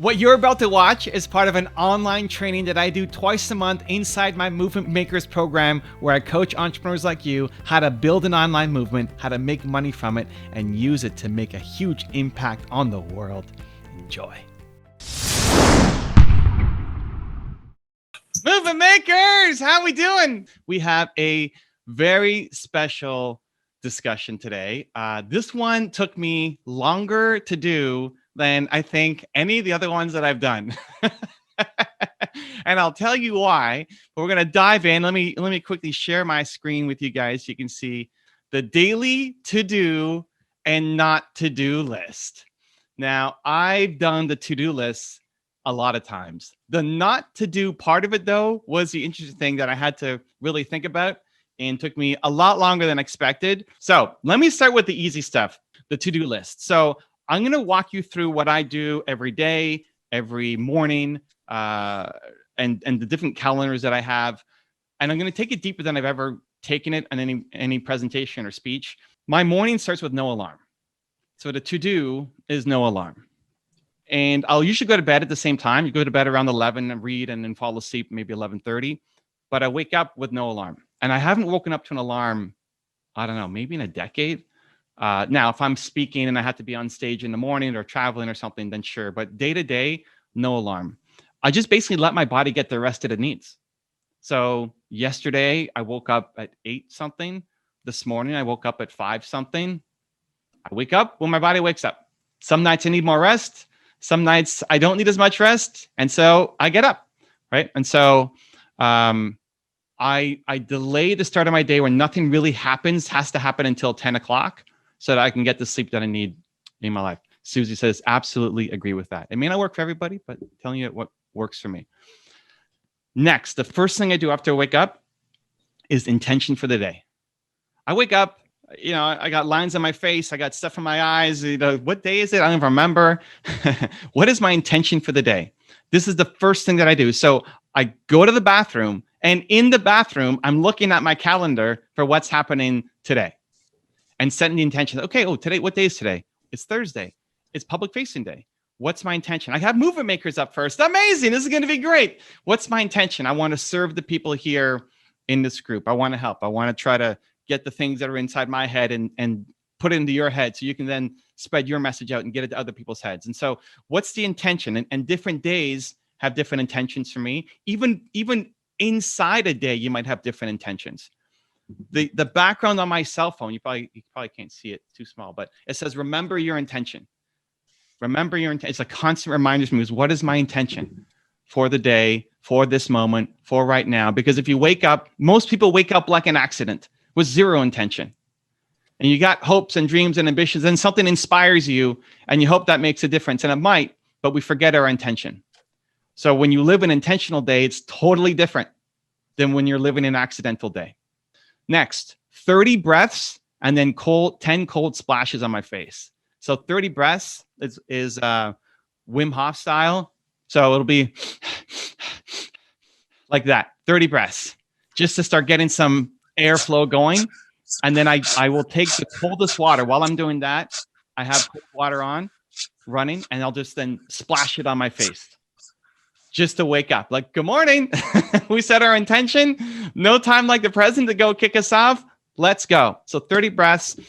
What you're about to watch is part of an online training that I do twice a month inside my Movement Makers program, where I coach entrepreneurs like you how to build an online movement, how to make money from it, and use it to make a huge impact on the world. Enjoy. Movement Makers, how we doing? We have a very special discussion today. This one took me longer to do than I think any of the other ones that I've done. And I'll tell you why, but we're going to dive in. Let me quickly share my screen with you guys so you can see the daily to-do and not to-do list. Now, I've done the to-do list a lot of times. The not to-do part of it, though, was the interesting thing that I had to really think about and took me a lot longer than expected. So let me start with the easy stuff, the to-do list. So I'm going to walk you through what I do every day, every morning, and the different calendars that I have. And I'm going to take it deeper than I've ever taken it on any presentation or speech. My morning starts with no alarm. So the to-do is no alarm. And I'll usually go to bed at the same time. You go to bed around 11 and read and then fall asleep maybe 11:30. But I wake up with no alarm. And I haven't woken up to an alarm, I don't know, maybe in a decade. Now, if I'm speaking and I have to be on stage in the morning or traveling or something, then sure. But day to day, no alarm. I just basically let my body get the rest that it needs. So yesterday, I woke up at 8 something. This morning, I woke up at 5 something. I wake up when my body wakes up. Some nights I need more rest. Some nights I don't need as much rest. And so I get up, right? And so I delay the start of my day when nothing really has to happen until 10 o'clock. So that I can get the sleep that I need in my life. Susie says, absolutely agree with that. It may not work for everybody, but I'm telling you what works for me. Next, the first thing I do after I wake up is intention for the day. I wake up, I got lines on my face. I got stuff in my eyes. What day is it? I don't even remember. What is my intention for the day? This is the first thing that I do. So I go to the bathroom, and in the bathroom, I'm looking at my calendar for what's happening today. And setting the intention. Okay, today, what day is today? It's Thursday. It's public facing day. What's my intention? I have movement makers up first. Amazing. This is going to be great. What's my intention? I want to serve the people here in this group. I want to help. I want to try to get the things that are inside my head and put it into your head so you can then spread your message out and get it to other people's heads. And so what's the intention? And different days have different intentions for me. Even inside a day, you might have different intentions. The background on my cell phone, you probably can't see it, too small, but it says, remember your intention. Remember your intention. It's a constant reminder to me, what is my intention for the day, for this moment, for right now? Because if you wake up, most people wake up like an accident with zero intention. And you got hopes and dreams and ambitions, and something inspires you, and you hope that makes a difference. And it might, but we forget our intention. So when you live an intentional day, it's totally different than when you're living an accidental day. Next, 30 breaths and then 10 cold splashes on my face. So 30 breaths is Wim Hof style. So it'll be like that, 30 breaths, just to start getting some airflow going. And then I will take the coldest water. While I'm doing that, I have cold water on, running, and I'll just then splash it on my face. Just to wake up, like, good morning. We set our intention. No time like the present to go kick us off. Let's go. So 30 breaths,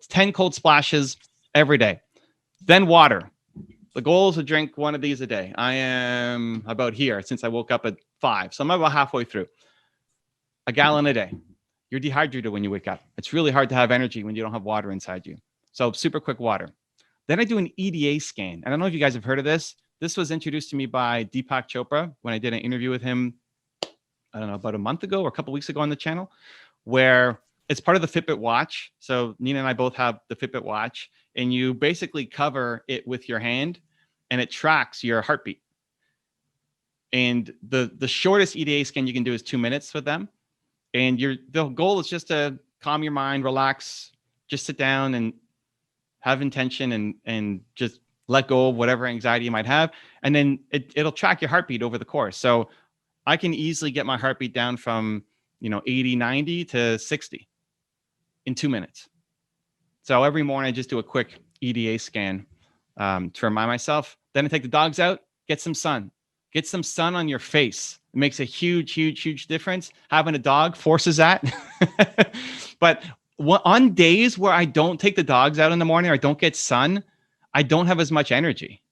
10 cold splashes every day. Then water. The goal is to drink one of these a day. I am about here since I woke up at 5. So I'm about halfway through. A gallon a day. You're dehydrated when you wake up. It's really hard to have energy when you don't have water inside you. So super quick water. Then I do an EDA scan. I don't know if you guys have heard of this. This was introduced to me by Deepak Chopra when I did an interview with him, I don't know, about a month ago or a couple of weeks ago on the channel, where it's part of the Fitbit watch. So Nina and I both have the Fitbit watch, and you basically cover it with your hand and it tracks your heartbeat. And the shortest EDA scan you can do is 2 minutes with them. And the goal is just to calm your mind, relax, just sit down and have intention and just let go of whatever anxiety you might have. And then it'll track your heartbeat over the course. So I can easily get my heartbeat down from, 80, 90 to 60 in 2 minutes. So every morning I just do a quick EDA scan to remind myself. Then I take the dogs out Get some sun. Get some sun on your face. It makes a huge, huge, huge difference. Having a dog forces that. But on days where I don't take the dogs out in the morning or I don't get sun, I don't have as much energy.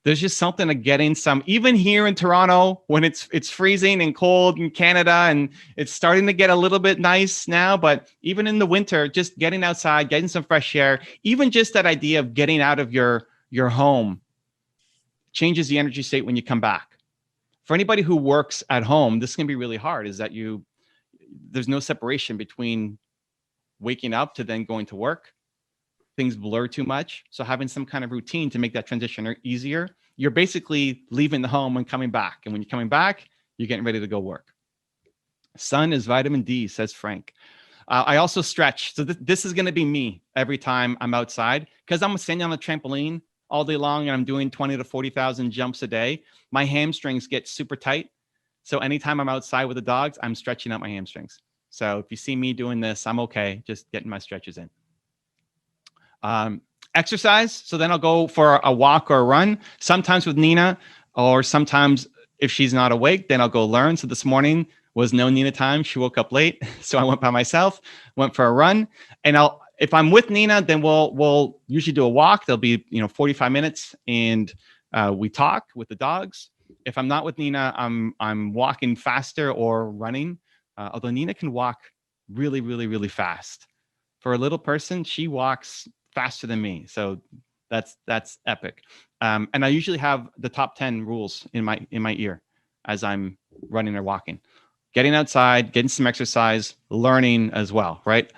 There's just something to getting some, even here in Toronto, when it's freezing and cold in Canada, and it's starting to get a little bit nice now, but even in the winter, just getting outside, getting some fresh air, even just that idea of getting out of your home changes the energy state when you come back. For anybody who works at home, this can be really hard, is that there's no separation between waking up to then going to work. Things blur too much. So having some kind of routine to make that transition easier, you're basically leaving the home and coming back. And when you're coming back, you're getting ready to go work. Sun is vitamin D, says Frank. I also stretch. So this is going to be me every time I'm outside, because I'm standing on a trampoline all day long and I'm doing 20 to 40,000 jumps a day. My hamstrings get super tight. So anytime I'm outside with the dogs, I'm stretching out my hamstrings. So if you see me doing this, I'm okay, just getting my stretches in. Exercise. So then I'll go for a walk or a run, sometimes with Nina, or sometimes if she's not awake, then I'll go learn. So this morning was no Nina time. She woke up late. So I went by myself, went for a run, and if I'm with Nina, then we'll usually do a walk. There'll be, 45 minutes and we talk with the dogs. If I'm not with Nina, I'm walking faster or running. Although Nina can walk really, really, really fast. For a little person, she walks faster than me. So that's epic. And I usually have the top 10 rules in my ear as I'm running or walking. Getting outside, getting some exercise, learning as well, right?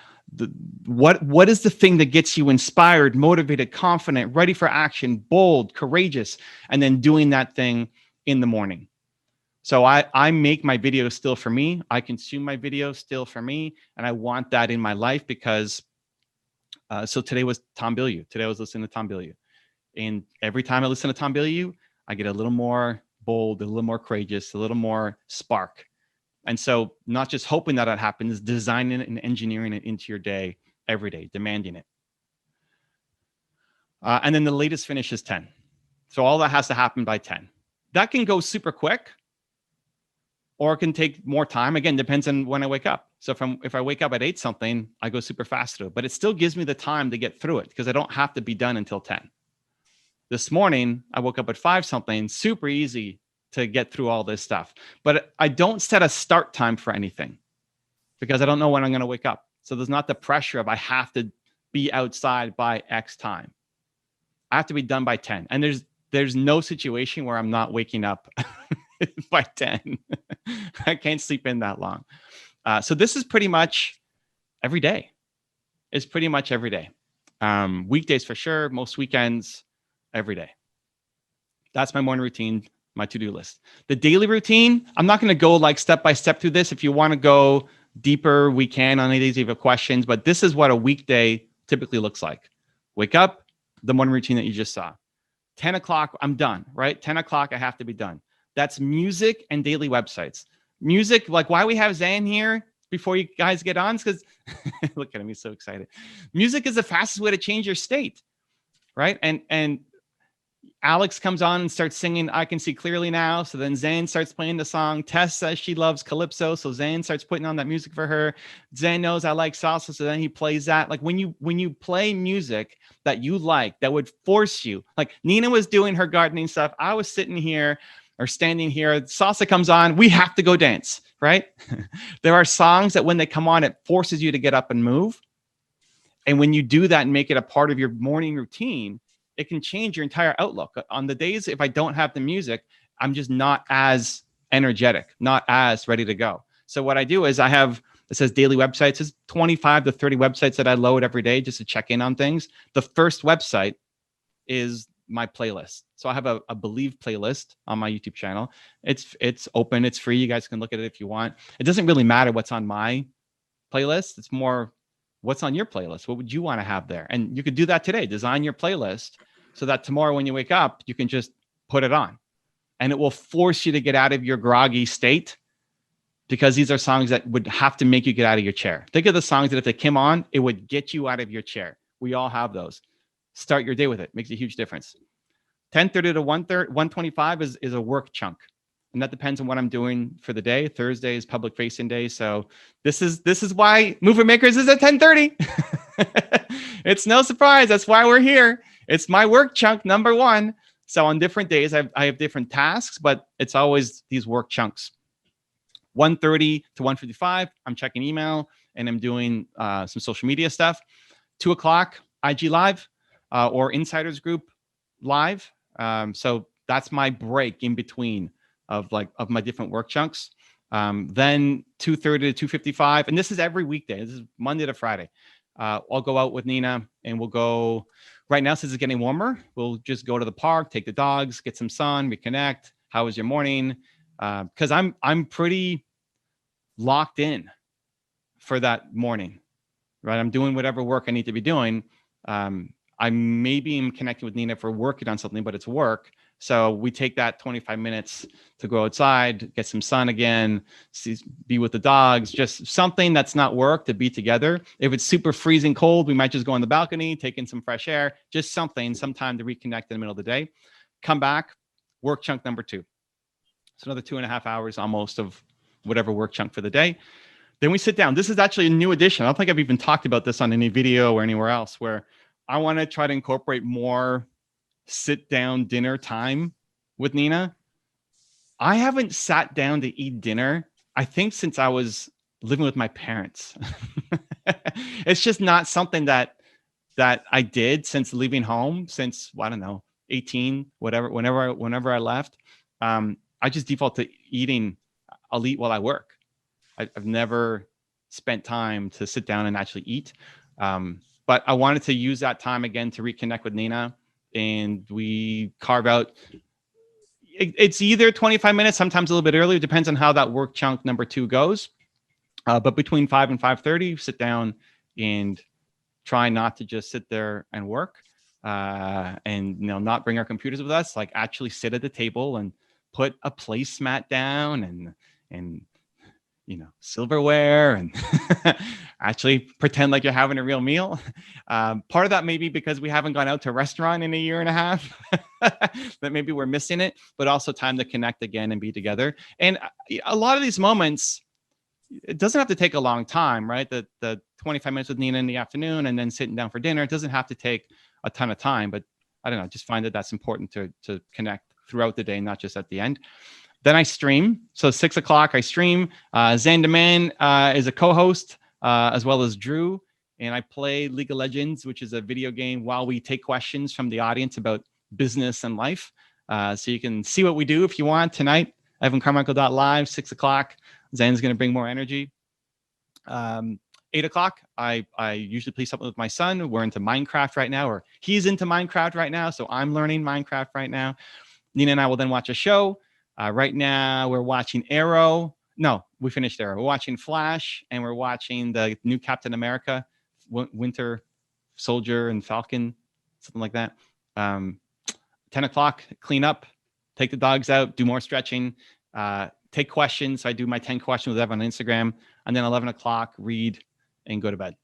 What is the thing that gets you inspired, motivated, confident, ready for action, bold, courageous, and then doing that thing in the morning? So I make my videos still for me. I consume my videos still for me. And I want that in my life because so today was Tom Bilyeu. Today I was listening to Tom Bilyeu. And every time I listen to Tom Bilyeu, I get a little more bold, a little more courageous, a little more spark. And so not just hoping that happens, designing it and engineering it into your day every day, demanding it. And then the latest finish is 10. So all that has to happen by 10. That can go super quick, or it can take more time. Again, depends on when I wake up. So if I wake up at 8 something, I go super fast through it. But it still gives me the time to get through it because I don't have to be done until 10. This morning, I woke up at 5 something, super easy to get through all this stuff. But I don't set a start time for anything because I don't know when I'm going to wake up. So there's not the pressure of I have to be outside by X time. I have to be done by 10. And there's no situation where I'm not waking up by 10. I can't sleep in that long. So this is pretty much every day. It's pretty much every day. Weekdays for sure. Most weekends, every day. That's my morning routine, my to-do list. The daily routine, I'm not going to go like step by step through this. If you want to go deeper, we can on any of these if you have questions. But this is what a weekday typically looks like. Wake up, the morning routine that you just saw. 10 o'clock, I'm done, right? 10 o'clock, I have to be done. That's music and daily websites. Music, like why we have Zan here before you guys get on, is because, look at him, he's so excited. Music is the fastest way to change your state, right? And Alex comes on and starts singing I Can See Clearly Now. So then Zan starts playing the song. Tess says she loves Calypso. So Zan starts putting on that music for her. Zan knows I like salsa. So then he plays that. Like when you play music that you like, that would force you, like Nina was doing her gardening stuff. I was sitting here or standing here. Salsa comes on. We have to go dance, right? There are songs that when they come on, it forces you to get up and move. And when you do that and make it a part of your morning routine, it can change your entire outlook. On the days if I don't have the music, I'm just not as energetic, not as ready to go. So what I do is it says daily websites. It's 25 to 30 websites that I load every day just to check in on things. The first website is my playlist. So I have a Believe playlist on my YouTube channel. It's open, it's free. You guys can look at it if you want. It doesn't really matter what's on my playlist. It's more what's on your playlist. What would you want to have there? And you could do that today. Design your playlist so that tomorrow when you wake up, you can just put it on. And it will force you to get out of your groggy state because these are songs that would have to make you get out of your chair. Think of the songs that if they came on, it would get you out of your chair. We all have those. Start your day with it. Makes a huge difference. 10:30 to 1:25 is a work chunk. And that depends on what I'm doing for the day. Thursday is public facing day. So this is why Movement Makers is at 10:30. It's no surprise. That's why we're here. It's my work chunk number one. So on different days, I have different tasks, but it's always these work chunks. 1:30 to 1:55, I'm checking email and I'm doing some social media stuff. 2 o'clock, IG Live or Insiders Group Live. So that's my break in between of my different work chunks. Then 2:30 to 2:55, and this is every weekday. This is Monday to Friday. I'll go out with Nina and we'll go. Right now, since it's getting warmer, we'll just go to the park, take the dogs, get some sun, reconnect. How was your morning? Because I'm pretty locked in for that morning, right? I'm doing whatever work I need to be doing. I maybe am connecting with Nina for working on something, but it's work. So we take that 25 minutes to go outside, get some sun again, be with the dogs, just something that's not work to be together. If it's super freezing cold, we might just go on the balcony, take in some fresh air, just some time to reconnect in the middle of the day. Come back, work chunk number 2. It's another 2.5 hours almost of whatever work chunk for the day. Then we sit down. This is actually a new addition. I don't think I've even talked about this on any video or anywhere else, where I want to try to incorporate more sit down dinner time with Nina. I haven't sat down to eat dinner, I think, since I was living with my parents. It's just not something that I did since leaving home, since, I don't know, 18, whenever I left. I just default to eating. I'll eat while I work. I've never spent time to sit down and actually eat. But I wanted to use that time again to reconnect with Nina. And we carve out, it's either 25 minutes, sometimes a little bit earlier, depends on how that work chunk number 2 goes. But between 5 and 5:30, sit down and try not to just sit there and work, and not bring our computers with us. Like actually sit at the table and put a placemat down and silverware, and actually pretend like you're having a real meal. Part of that maybe because we haven't gone out to a restaurant in a year and a half, that maybe we're missing it, but also time to connect again and be together. And a lot of these moments, it doesn't have to take a long time, right? The 25 minutes with Nina in the afternoon and then sitting down for dinner, it doesn't have to take a ton of time, but I don't know, just find that that's important to connect throughout the day, not just at the end. Then I stream. So 6 o'clock, I stream. Zandaman is a co-host, as well as Drew. And I play League of Legends, which is a video game, while we take questions from the audience about business and life. So you can see what we do if you want tonight. EvanCarmichael.live, 6 o'clock. Zan's going to bring more energy. 8 o'clock, I usually play something with my son. We're into Minecraft right now, or he's into Minecraft right now. So I'm learning Minecraft right now. Nina and I will then watch a show. Right now, we're watching Arrow. No, we finished Arrow. We're watching Flash, and we're watching the new Captain America, Winter Soldier and Falcon, something like that. 10 o'clock, clean up, take the dogs out, do more stretching, take questions. So I do my 10 questions with Evan on Instagram. And then 11 o'clock, read and go to bed.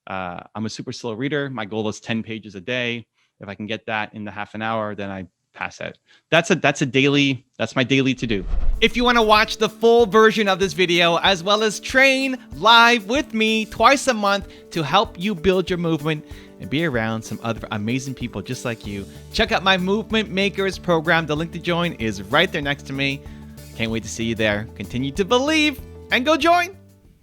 I'm a super slow reader. My goal is 10 pages a day. If I can get that in the half an hour, then I pass out. That's my daily to do. If you want to watch the full version of this video, as well as train live with me twice a month to help you build your movement and be around some other amazing people just like you, check out my Movement Makers program. The link to join is right there next to me. Can't wait to see you there. Continue to believe and go join.